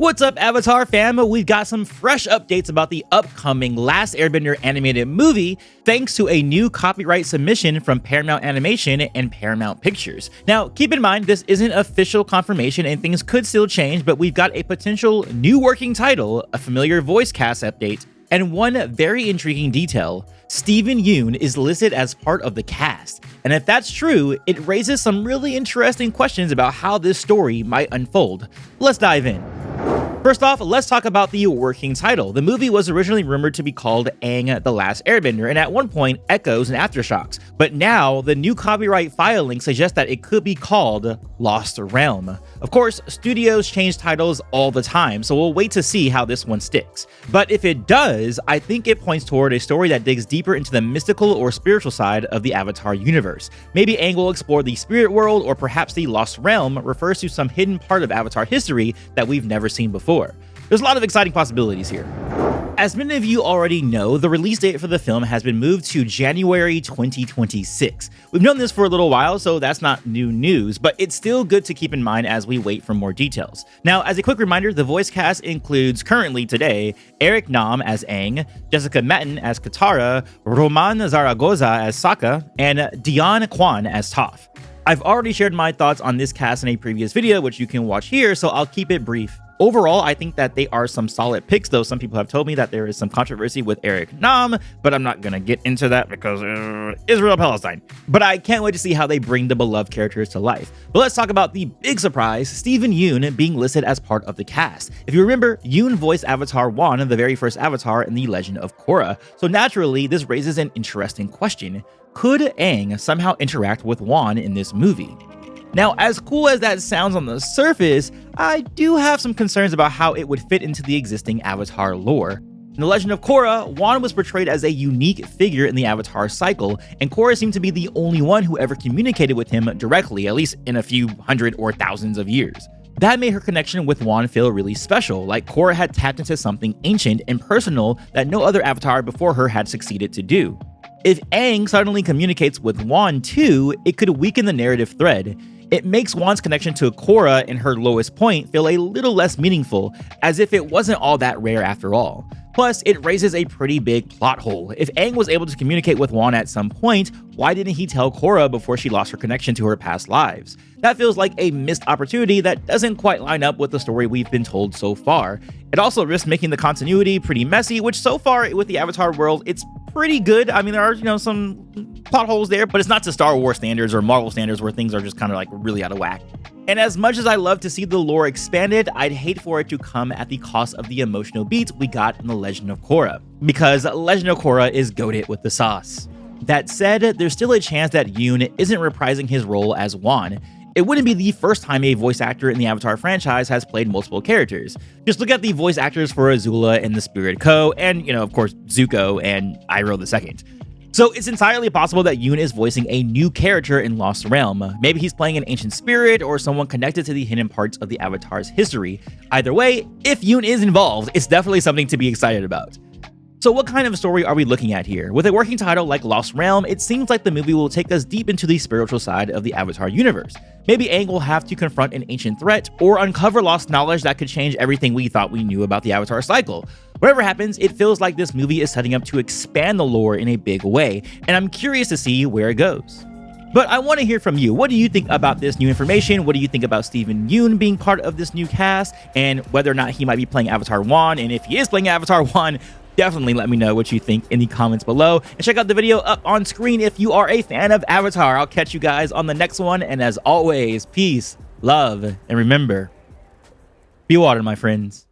What's up, Avatar fam? We've got some fresh updates about the upcoming Last Airbender animated movie, thanks to a new copyright submission from Paramount Animation and Paramount Pictures. Now, keep in mind, this isn't official confirmation and things could still change, but we've got a potential new working title, a familiar voice cast update, and one very intriguing detail. Steven Yeun is listed as part of the cast, and if that's true, it raises some really interesting questions about how this story might unfold. Let's dive in. First off, let's talk about the working title. The movie was originally rumored to be called Aang the Last Airbender, and at one point, Echoes and Aftershocks. But now, the new copyright filing suggests that it could be called Lost Realm. Of course, studios change titles all the time, so we'll wait to see how this one sticks. But if it does, I think it points toward a story that digs deeper into the mystical or spiritual side of the Avatar universe. Maybe Aang will explore the spirit world, or perhaps the Lost Realm refers to some hidden part of Avatar history that we've never seen before. There's a lot of exciting possibilities here. As many of you already know, the release date for the film has been moved to January 2026. We've known this for a little while, so that's not new news, but it's still good to keep in mind as we wait for more details. Now, as a quick reminder, the voice cast includes, currently today, Eric Nam as Aang, Jessica Metten as Katara, Roman Zaragoza as Sokka, and Dion Kwan as Toph. I've already shared my thoughts on this cast in a previous video, which you can watch here, so I'll keep it brief. Overall, I think that they are some solid picks, though some people have told me that there is some controversy with Eric Nam, but I'm not going to get into that because Israel-Palestine. But I can't wait to see how they bring the beloved characters to life. But let's talk about the big surprise, Steven Yeun being listed as part of the cast. If you remember, Yeun voiced Avatar Wan, the very first Avatar in The Legend of Korra. So naturally, this raises an interesting question. Could Aang somehow interact with Wan in this movie? Now, as cool as that sounds on the surface, I do have some concerns about how it would fit into the existing Avatar lore. In The Legend of Korra, Wan was portrayed as a unique figure in the Avatar cycle, and Korra seemed to be the only one who ever communicated with him directly, at least in a few hundred or thousands of years. That made her connection with Wan feel really special, like Korra had tapped into something ancient and personal that no other Avatar before her had succeeded to do. If Aang suddenly communicates with Wan too, it could weaken the narrative thread. It makes Wan's connection to Korra in her lowest point feel a little less meaningful, as if it wasn't all that rare after all. Plus, it raises a pretty big plot hole. If Aang was able to communicate with Wan at some point, why didn't he tell Korra before she lost her connection to her past lives? That feels like a missed opportunity that doesn't quite line up with the story we've been told so far. It also risks making the continuity pretty messy, which so far with the Avatar world, it's pretty good. I mean, there are, some plot holes there, but it's not to Star Wars standards or Marvel standards where things are just kind of like really out of whack. And as much as I love to see the lore expanded, I'd hate for it to come at the cost of the emotional beats we got in The Legend of Korra, because Legend of Korra is goated with the sauce. That said, there's still a chance that Yeun isn't reprising his role as Wan. It wouldn't be the first time a voice actor in the Avatar franchise has played multiple characters. Just look at the voice actors for Azula in The Spirit Co, and, of course, Zuko and Iroh II. So it's entirely possible that Yeun is voicing a new character in Lost Realm. Maybe he's playing an ancient spirit or someone connected to the hidden parts of the Avatar's history. Either way, if Yeun is involved, it's definitely something to be excited about. So what kind of story are we looking at here? With a working title like Lost Realm, it seems like the movie will take us deep into the spiritual side of the Avatar universe. Maybe Aang will have to confront an ancient threat or uncover lost knowledge that could change everything we thought we knew about the Avatar cycle. Whatever happens, it feels like this movie is setting up to expand the lore in a big way, and I'm curious to see where it goes. But I want to hear from you. What do you think about this new information? What do you think about Steven Yeun being part of this new cast, and whether or not he might be playing Avatar Wan? And if he is playing Avatar Wan, definitely let me know what you think in the comments below. And check out the video up on screen if you are a fan of Avatar. I'll catch you guys on the next one. And as always, peace, love, and remember, be water, my friends.